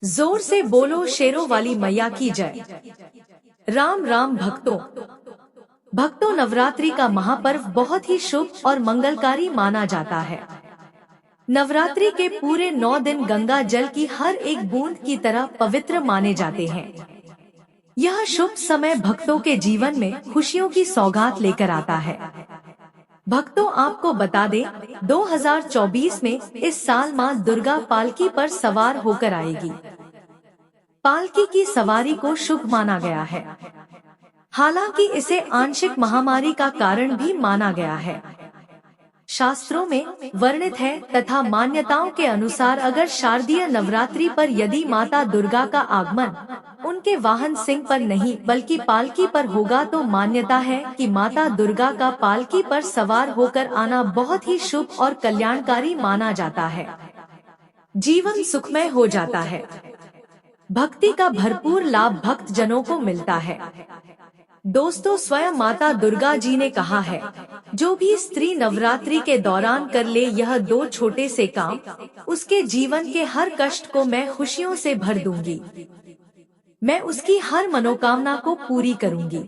जोर से बोलो शेरों वाली मैया की जय। राम राम भक्तों नवरात्रि का महापर्व बहुत ही शुभ और मंगलकारी माना जाता है। नवरात्रि के पूरे 9 दिन गंगा जल की हर एक बूंद की तरह पवित्र माने जाते हैं। यह शुभ समय भक्तों के जीवन में खुशियों की सौगात लेकर आता है। भक्तों आपको बता दें 2024 में इस साल मां दुर्गा पालकी पर सवार होकर आएगी। पालकी की सवारी को शुभ माना गया है। हालांकि इसे आंशिक महामारी का कारण भी माना गया है। शास्त्रों में वर्णित है तथा मान्यताओं के अनुसार अगर शारदीय नवरात्रि पर यदि माता दुर्गा का आगमन उनके वाहन सिंह पर नहीं बल्कि पालकी पर होगा तो मान्यता है कि माता दुर्गा का पालकी पर सवार होकर आना बहुत ही शुभ और कल्याणकारी माना जाता है। जीवन सुखमय हो जाता है। भक्ति का भरपूर लाभ भक्त जनों को मिलता है। दोस्तों स्वयं माता दुर्गा जी ने कहा है, जो भी स्त्री नवरात्रि के दौरान कर ले यह 2 छोटे से काम, उसके जीवन के हर कष्ट को मैं खुशियों से भर दूंगी। मैं उसकी हर मनोकामना को पूरी करूंगी।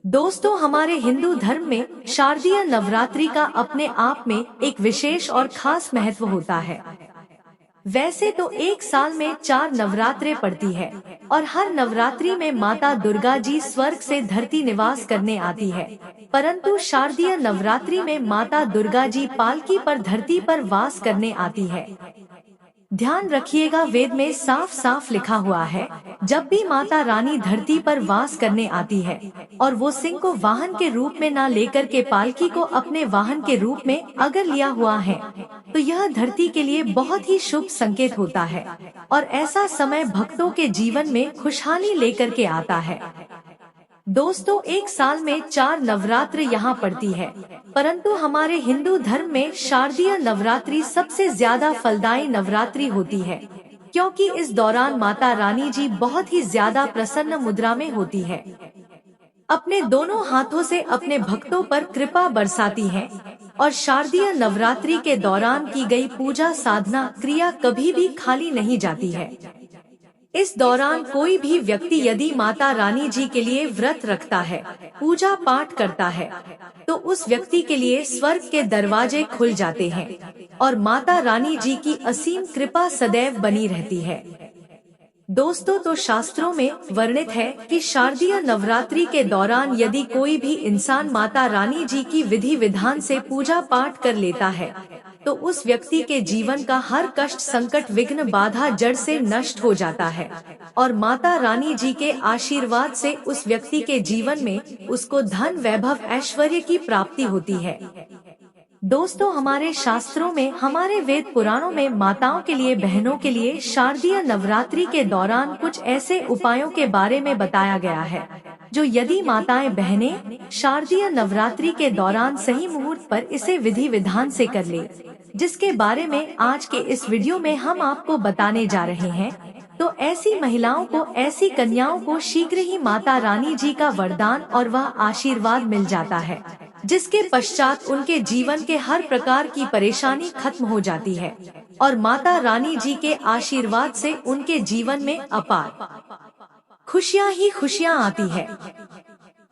दोस्तों हमारे हिंदू धर्म में शारदीय नवरात्रि का अपने आप में एक विशेष और खास महत्व होता है। वैसे तो एक साल में 4 नवरात्रे पड़ती है और हर नवरात्रि में माता दुर्गा जी स्वर्ग से धरती निवास करने आती है, परंतु शारदीय नवरात्रि में माता दुर्गा जी पालकी पर धरती पर वास करने आती है। ध्यान रखिएगा वेद में साफ साफ लिखा हुआ है, जब भी माता रानी धरती पर वास करने आती है और वो सिंह को वाहन के रूप में ना लेकर के पालकी को अपने वाहन के रूप में अगर लिया हुआ है तो यह धरती के लिए बहुत ही शुभ संकेत होता है और ऐसा समय भक्तों के जीवन में खुशहाली लेकर के आता है। दोस्तों एक साल में 4 नवरात्र यहाँ पड़ती है, परंतु हमारे हिंदू धर्म में शारदीय नवरात्रि सबसे ज्यादा फलदायी नवरात्रि होती है, क्योंकि इस दौरान माता रानी जी बहुत ही ज्यादा प्रसन्न मुद्रा में होती है। अपने दोनों हाथों से अपने भक्तों पर कृपा बरसाती हैं और शारदीय नवरात्रि के दौरान की गई पूजा साधना क्रिया कभी भी खाली नहीं जाती है। इस दौरान कोई भी व्यक्ति यदि माता रानी जी के लिए व्रत रखता है, पूजा पाठ करता है, तो उस व्यक्ति के लिए स्वर्ग के दरवाजे खुल जाते हैं और माता रानी जी की असीम कृपा सदैव बनी रहती है। दोस्तों तो शास्त्रों में वर्णित है कि शारदीय नवरात्रि के दौरान यदि कोई भी इंसान माता रानी जी की विधि विधान से पूजा पाठ कर लेता है तो उस व्यक्ति के जीवन का हर कष्ट संकट विघ्न बाधा जड़ से नष्ट हो जाता है और माता रानी जी के आशीर्वाद से उस व्यक्ति के जीवन में उसको धन वैभव ऐश्वर्य की प्राप्ति होती है। दोस्तों हमारे शास्त्रों में हमारे वेद पुराणों में माताओं के लिए बहनों के लिए शारदीय नवरात्रि के दौरान कुछ ऐसे उपायों के बारे में बताया गया है, जो यदि माताएं बहनें शारदीय नवरात्रि के दौरान सही मुहूर्त पर इसे विधि विधान से कर ले, जिसके बारे में आज के इस वीडियो में हम आपको बताने जा रहे हैं। तो ऐसी महिलाओं को ऐसी कन्याओं को शीघ्र ही माता रानी जी का वरदान और वह आशीर्वाद मिल जाता है, जिसके पश्चात उनके जीवन के हर प्रकार की परेशानी खत्म हो जाती है और माता रानी जी के आशीर्वाद से उनके जीवन में अपार खुशियां ही खुशियां आती है।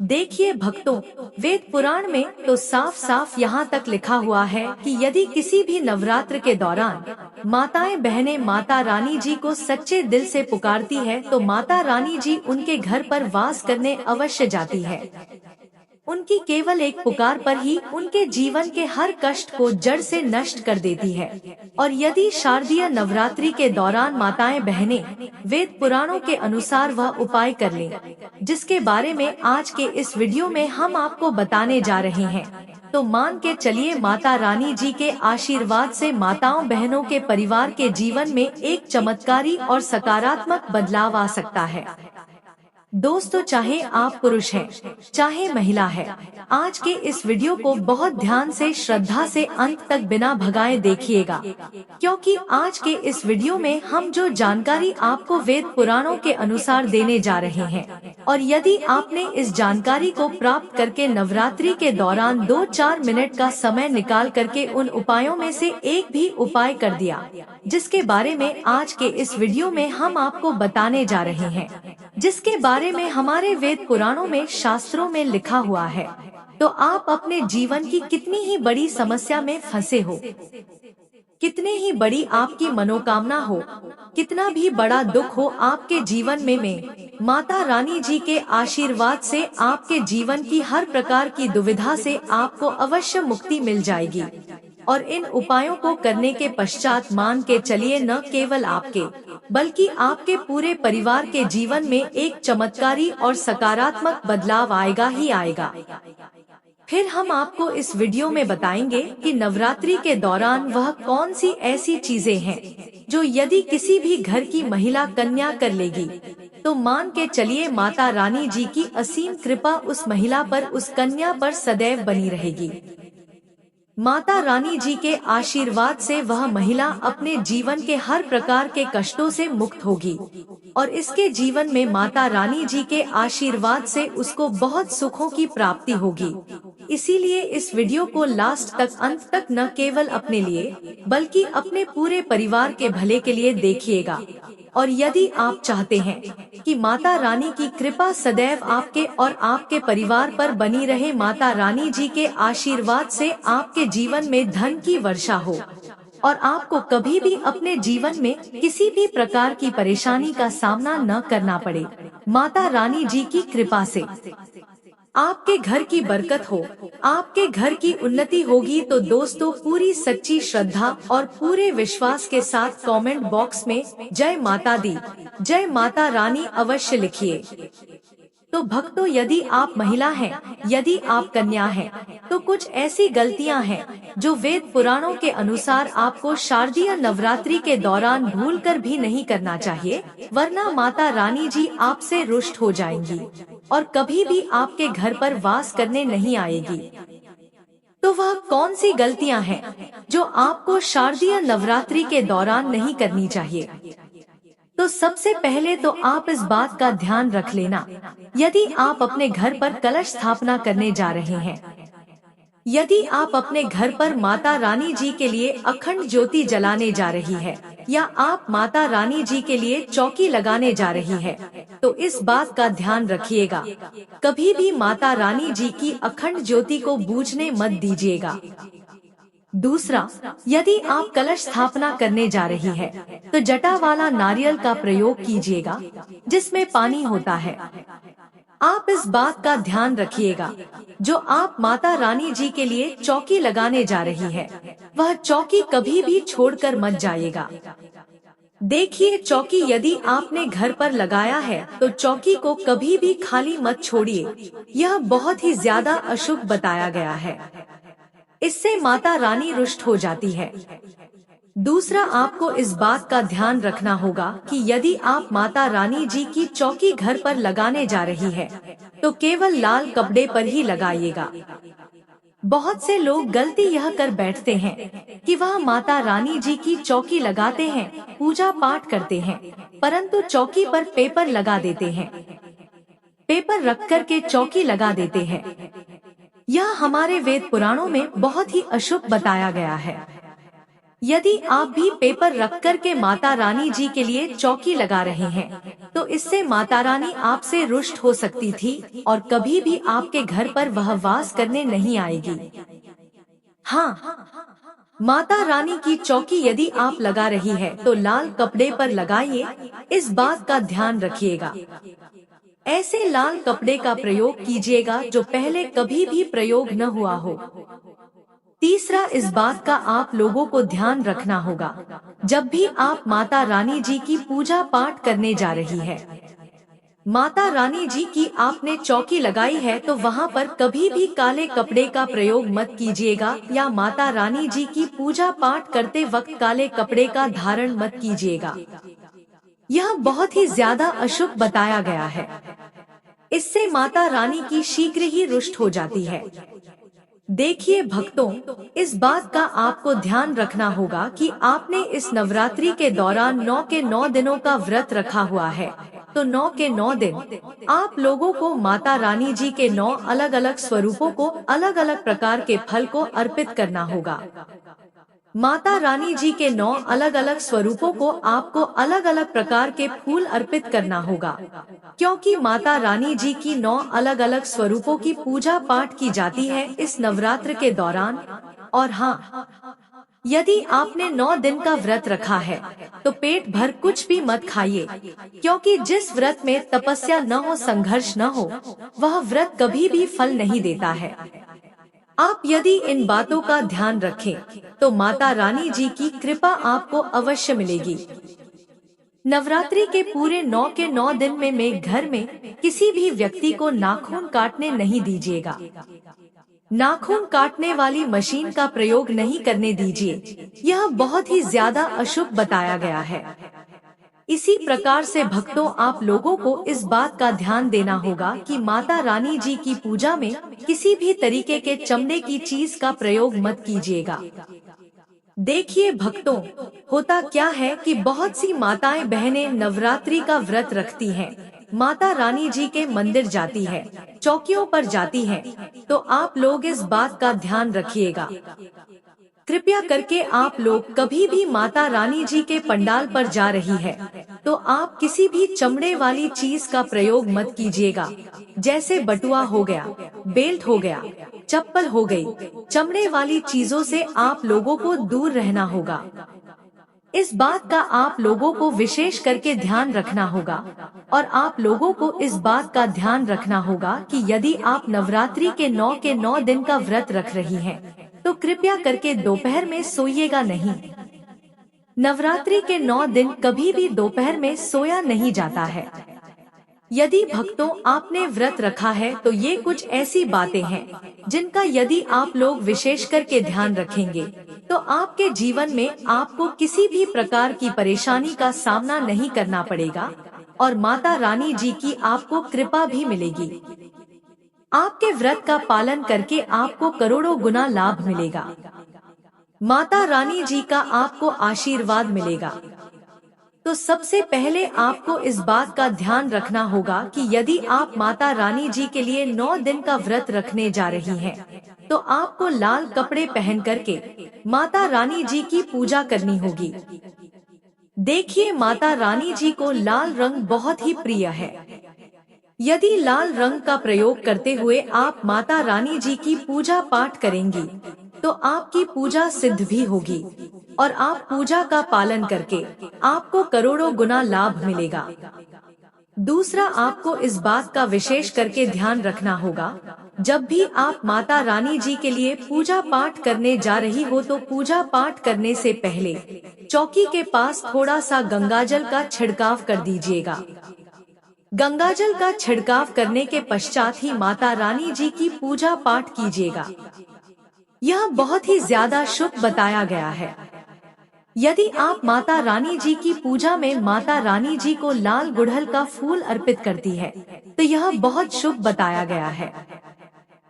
देखिए भक्तों, वेद पुराण में तो साफ साफ यहाँ तक लिखा हुआ है कि यदि किसी भी नवरात्र के दौरान माताएं बहनें माता रानी जी को सच्चे दिल से पुकारती है तो माता रानी जी उनके घर पर वास करने अवश्य जाती है। उनकी केवल एक पुकार पर ही उनके जीवन के हर कष्ट को जड़ से नष्ट कर देती है। और यदि शारदीय नवरात्रि के दौरान माताएं बहनें वेद पुराणों के अनुसार वह उपाय कर लें, जिसके बारे में आज के इस वीडियो में हम आपको बताने जा रहे हैं, तो मान के चलिए माता रानी जी के आशीर्वाद से माताओं बहनों के परिवार के जीवन में एक चमत्कारी और सकारात्मक बदलाव आ सकता है। दोस्तों, चाहे आप पुरुष हैं, चाहे महिला है, आज के इस वीडियो को बहुत ध्यान से, श्रद्धा से अंत तक बिना भगाए देखिएगा, क्योंकि आज के इस वीडियो में हम जो जानकारी आपको वेद पुराणों के अनुसार देने जा रहे हैं, और यदि आपने इस जानकारी को प्राप्त करके नवरात्रि के दौरान 2-4 मिनट का समय निकाल करके उन उपायों में से एक भी उपाय कर दिया, जिसके बारे में आज के इस वीडियो में हम आपको बताने जा रहे हैं, जिसके बारे में हमारे वेद पुराणों में, शास्त्रों में लिखा हुआ है, तो आप अपने जीवन की कितनी ही बड़ी समस्या में फंसे हो, कितने ही बड़ी आपकी मनोकामना हो, कितना भी बड़ा दुख हो आपके जीवन में माता रानी जी के आशीर्वाद से आपके जीवन की हर प्रकार की दुविधा से आपको अवश्य मुक्ति मिल जाएगी। और इन उपायों को करने के पश्चात मान के चलिए, न केवल आपके बल्कि आपके पूरे परिवार के जीवन में एक चमत्कारी और सकारात्मक बदलाव आएगा ही आएगा। फिर हम आपको इस वीडियो में बताएंगे कि नवरात्रि के दौरान वह कौन सी ऐसी चीजें हैं जो यदि किसी भी घर की महिला कन्या कर लेगी तो मान के चलिए माता रानी जी की असीम कृपा उस महिला पर, उस कन्या पर सदैव बनी रहेगी। माता रानी जी के आशीर्वाद से वह महिला अपने जीवन के हर प्रकार के कष्टों से मुक्त होगी और इसके जीवन में माता रानी जी के आशीर्वाद से उसको बहुत सुखों की प्राप्ति होगी। इसीलिए इस वीडियो को लास्ट तक, अंत तक न केवल अपने लिए बल्कि अपने पूरे परिवार के भले के लिए देखिएगा। और यदि आप चाहते हैं कि माता रानी की कृपा सदैव आपके और आपके परिवार पर बनी रहे, माता रानी जी के आशीर्वाद से आपके जीवन में धन की वर्षा हो और आपको कभी भी अपने जीवन में किसी भी प्रकार की परेशानी का सामना न करना पड़े, माता रानी जी की कृपा से आपके घर की बरकत हो, आपके घर की उन्नति होगी, तो दोस्तों पूरी सच्ची श्रद्धा और पूरे विश्वास के साथ कमेंट बॉक्स में जय माता दी, जय माता रानी अवश्य लिखिए। तो भक्तों, यदि आप महिला हैं, यदि आप कन्या हैं, तो कुछ ऐसी गलतियां हैं जो वेद पुराणों के अनुसार आपको शारदीय नवरात्रि के दौरान भूलकर भी नहीं करना चाहिए, वरना माता रानी जी आपसे रुष्ट हो जाएंगी और कभी भी आपके घर पर वास करने नहीं आएगी। तो वह कौन सी गलतियां हैं जो आपको शारदीय नवरात्रि के दौरान नहीं करनी चाहिए? तो सबसे पहले तो आप इस बात का ध्यान रख लेना, यदि आप अपने घर पर कलश स्थापना करने जा रहे हैं, यदि आप अपने घर पर माता रानी जी के लिए अखंड ज्योति जलाने जा रही है, या आप माता रानी जी के लिए चौकी लगाने जा रही है, तो इस बात का ध्यान रखिएगा, कभी भी माता रानी जी की अखंड ज्योति को बूझने मत दीजिएगा। दूसरा, यदि आप कलश स्थापना करने जा रही है तो जटा वाला नारियल का प्रयोग कीजिएगा जिसमें पानी होता है। आप इस बात का ध्यान रखिएगा, जो आप माता रानी जी के लिए चौकी लगाने जा रही है, वह चौकी कभी भी छोड़कर मत जाइएगा। देखिए, चौकी यदि आपने घर पर लगाया है तो चौकी को कभी भी खाली मत छोड़िए, यह बहुत ही ज्यादा अशुभ बताया गया है, इससे माता रानी रुष्ट हो जाती है। दूसरा, आपको इस बात का ध्यान रखना होगा कि यदि आप माता रानी जी की चौकी घर पर लगाने जा रही है तो केवल लाल कपड़े पर ही लगाइएगा। बहुत से लोग गलती यह कर बैठते हैं कि वह माता रानी जी की चौकी लगाते हैं, पूजा पाठ करते हैं, परंतु चौकी पर पेपर लगा देते हैं, पेपर रख कर के चौकी लगा देते हैं। यह हमारे वेद पुराणों में बहुत ही अशुभ बताया गया है। यदि आप भी पेपर रख कर के माता रानी जी के लिए चौकी लगा रहे हैं तो इससे माता रानी आपसे रुष्ट हो सकती थी और कभी भी आपके घर पर वह वास करने नहीं आएगी। हाँ, माता रानी की चौकी यदि आप लगा रही है तो लाल कपड़े पर लगाइए, इस बात का ध्यान रखिएगा। ऐसे लाल कपड़े का प्रयोग कीजिएगा जो पहले कभी भी प्रयोग न हुआ हो। तीसरा, इस बात का आप लोगों को ध्यान रखना होगा, जब भी आप माता रानी जी की पूजा पाठ करने जा रही है, माता रानी जी की आपने चौकी लगाई है तो वहाँ पर कभी भी काले कपड़े का प्रयोग मत कीजिएगा, या माता रानी जी की पूजा पाठ करते वक्त काले कपड़े का धारण मत कीजिएगा। यह बहुत ही ज्यादा अशुभ बताया गया है। इससे माता रानी की शीघ्र ही रुष्ट हो जाती है। देखिए भक्तों, इस बात का आपको ध्यान रखना होगा कि आपने इस नवरात्रि के दौरान 9 के 9 दिनों का व्रत रखा हुआ है। तो 9 के 9 दिन आप लोगों को माता रानी जी के 9 अलग अलग स्वरूपों को अलग अलग प्रकार के फल को अर्पित करना होगा। माता रानी जी के 9 अलग अलग स्वरूपों को आपको अलग अलग प्रकार के फूल अर्पित करना होगा, क्योंकि माता रानी जी की 9 अलग अलग स्वरूपों की पूजा पाठ की जाती है इस नवरात्र के दौरान। और हाँ, यदि आपने 9 दिन का व्रत रखा है तो पेट भर कुछ भी मत खाइए, क्योंकि जिस व्रत में तपस्या न हो, संघर्ष न हो, वह व्रत कभी भी फल नहीं देता है। आप यदि इन बातों का ध्यान रखें तो माता रानी जी की कृपा आपको अवश्य मिलेगी। नवरात्रि के पूरे 9 के 9 दिन में घर में किसी भी व्यक्ति को नाखून काटने नहीं दीजिएगा। नाखून काटने वाली मशीन का प्रयोग नहीं करने दीजिए, यह बहुत ही ज्यादा अशुभ बताया गया है। इसी प्रकार से भक्तों, आप लोगों को इस बात का ध्यान देना होगा कि माता रानी जी की पूजा में किसी भी तरीके के चमड़े की चीज का प्रयोग मत कीजिएगा। देखिए भक्तों, होता क्या है कि बहुत सी माताएं बहनें नवरात्रि का व्रत रखती हैं, माता रानी जी के मंदिर जाती है, चौकियों पर जाती हैं, तो आप लोग इस बात का ध्यान रखिएगा। कृपया करके आप लोग कभी भी माता रानी जी के पंडाल पर जा रही है तो आप किसी भी चमड़े वाली चीज का प्रयोग मत कीजिएगा, जैसे बटुआ हो गया, बेल्ट हो गया, चप्पल हो गई। चमड़े वाली चीजों से आप लोगों को दूर रहना होगा। इस बात का आप लोगों को विशेष करके ध्यान रखना होगा। और आप लोगों को इस बात का ध्यान रखना होगा कि यदि आप नवरात्रि के 9 के 9 दिन का व्रत रख रही हैं, तो कृपया करके दोपहर में सोइएगा नहीं। नवरात्रि के 9 दिन कभी भी दोपहर में सोया नहीं जाता है। यदि भक्तों आपने व्रत रखा है तो ये कुछ ऐसी बातें हैं जिनका यदि आप लोग विशेष करके ध्यान रखेंगे तो आपके जीवन में आपको किसी भी प्रकार की परेशानी का सामना नहीं करना पड़ेगा और माता रानी जी की आपको कृपा भी मिलेगी। आपके व्रत का पालन करके आपको करोड़ों गुना लाभ मिलेगा। माता रानी जी का आपको आशीर्वाद मिलेगा। तो सबसे पहले आपको इस बात का ध्यान रखना होगा कि यदि आप माता रानी जी के लिए 9 दिन का व्रत रखने जा रही हैं, तो आपको लाल कपड़े पहन करके माता रानी जी की पूजा करनी होगी। देखिए, माता रानी जी को लाल रंग बहुत ही प्रिय है। यदि लाल रंग का प्रयोग करते हुए आप माता रानी जी की पूजा पाठ करेंगी तो आपकी पूजा सिद्ध भी होगी और आप पूजा का पालन करके आपको करोड़ों गुना लाभ मिलेगा। दूसरा, आपको इस बात का विशेष करके ध्यान रखना होगा, जब भी आप माता रानी जी के लिए पूजा पाठ करने जा रही हो तो पूजा पाठ करने से पहले चौकी के पास थोड़ा सा गंगाजल का छिड़काव कर दीजिएगा। गंगाजल का छिड़काव करने के पश्चात ही माता रानी जी की पूजा पाठ कीजिएगा। यह बहुत ही ज्यादा शुभ बताया गया है। यदि आप माता रानी जी की पूजा में माता रानी जी को लाल गुड़हल का फूल अर्पित करती है तो यह बहुत शुभ बताया गया है।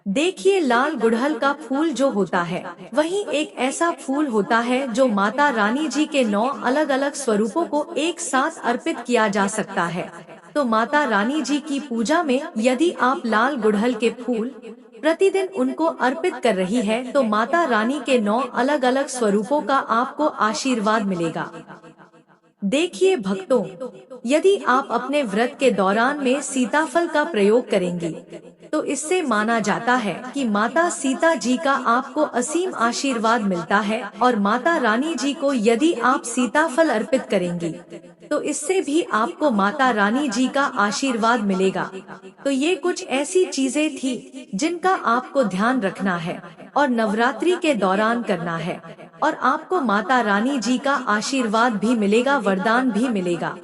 देखिए, लाल गुड़हल का फूल जो होता है वही एक ऐसा फूल होता है जो माता रानी जी के 9 अलग अलग स्वरूपों को एक साथ अर्पित किया जा सकता है। तो माता रानी जी की पूजा में यदि आप लाल गुड़हल के फूल प्रतिदिन उनको अर्पित कर रही है तो माता रानी के 9 अलग अलग स्वरूपों का आपको आशीर्वाद मिलेगा। देखिए भक्तों, यदि आप अपने व्रत के दौरान में सीताफल का प्रयोग करेंगी तो इससे माना जाता है कि माता सीता जी का आपको असीम आशीर्वाद मिलता है और माता रानी जी को यदि आप सीताफल अर्पित करेंगी तो इससे भी आपको माता रानी जी का आशीर्वाद मिलेगा। तो ये कुछ ऐसी चीजें थी जिनका आपको ध्यान रखना है और नवरात्रि के दौरान करना है और आपको माता रानी जी का आशीर्वाद भी मिलेगा, वरदान भी मिलेगा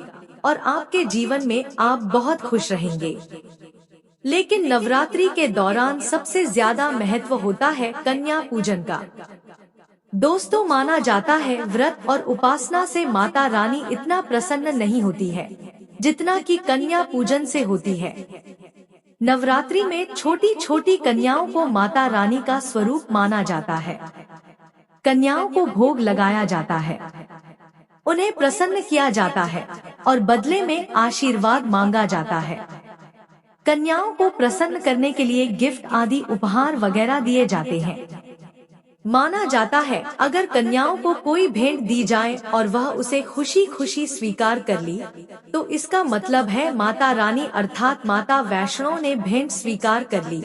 और आपके जीवन में आप बहुत खुश रहेंगे। लेकिन नवरात्रि के दौरान सबसे ज्यादा महत्व होता है कन्या पूजन का। दोस्तों, माना जाता है व्रत और उपासना से माता रानी इतना प्रसन्न नहीं होती है जितना कि कन्या पूजन से होती है। नवरात्रि में छोटी छोटी कन्याओं को माता रानी का स्वरूप माना जाता है। कन्याओं को भोग लगाया जाता है, उन्हें प्रसन्न किया जाता है और बदले में आशीर्वाद मांगा जाता है। कन्याओं को प्रसन्न करने के लिए गिफ्ट आदि उपहार वगैरह दिए जाते हैं। माना जाता है अगर कन्याओं को कोई भेंट दी जाए और वह उसे खुशी खुशी स्वीकार कर ली, तो इसका मतलब है माता रानी अर्थात माता वैष्णो ने भेंट स्वीकार कर ली।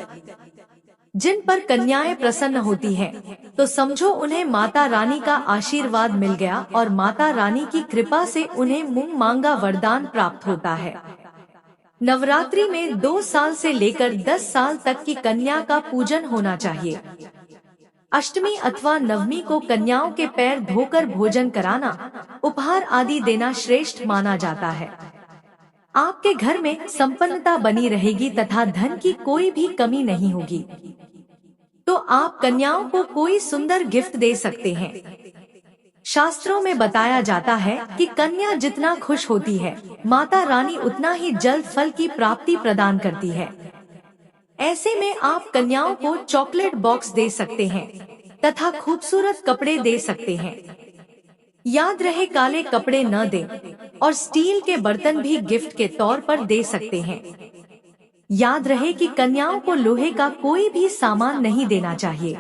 जिन पर कन्याएं प्रसन्न होती हैं, तो समझो उन्हें माता रानी का आशीर्वाद मिल गया और माता रानी की कृपा से उन्हें मुंह मांगा वरदान प्राप्त होता है। नवरात्रि में 2 साल से लेकर 10 साल तक की कन्या का पूजन होना चाहिए। अष्टमी अथवा नवमी को कन्याओं के पैर धोकर भोजन कराना, उपहार आदि देना श्रेष्ठ माना जाता है। आपके घर में संपन्नता बनी रहेगी तथा धन की कोई भी कमी नहीं होगी। तो आप कन्याओं को कोई सुंदर गिफ्ट दे सकते हैं। शास्त्रों में बताया जाता है कि कन्या जितना खुश होती है, माता रानी उतना ही जल्द फल की प्राप्ति प्रदान करती है। ऐसे में आप कन्याओं को चॉकलेट बॉक्स दे सकते हैं तथा खूबसूरत कपड़े दे सकते हैं। याद रहे काले कपड़े न दें और स्टील के बर्तन भी गिफ्ट के तौर पर दे सकते हैं। याद रहे कि कन्याओं को लोहे का कोई भी सामान नहीं देना चाहिए।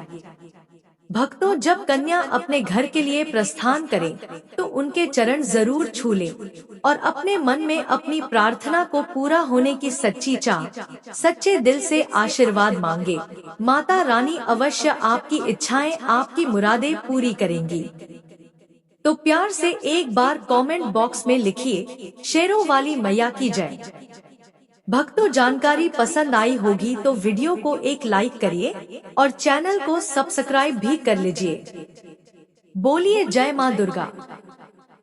भक्तों, जब कन्या अपने घर के लिए प्रस्थान करे तो उनके चरण जरूर छू ले और अपने मन में अपनी प्रार्थना को पूरा होने की सच्ची चाह, सच्चे दिल से आशीर्वाद मांगे। माता रानी अवश्य आपकी इच्छाएं, आपकी मुरादें पूरी करेंगी। तो प्यार से एक बार कमेंट बॉक्स में लिखिए, शेरों वाली मैया की जय। भक्तों, जानकारी पसंद आई होगी तो वीडियो को एक लाइक करिए और चैनल को सब्सक्राइब भी कर लीजिए। बोलिए जय मां दुर्गा।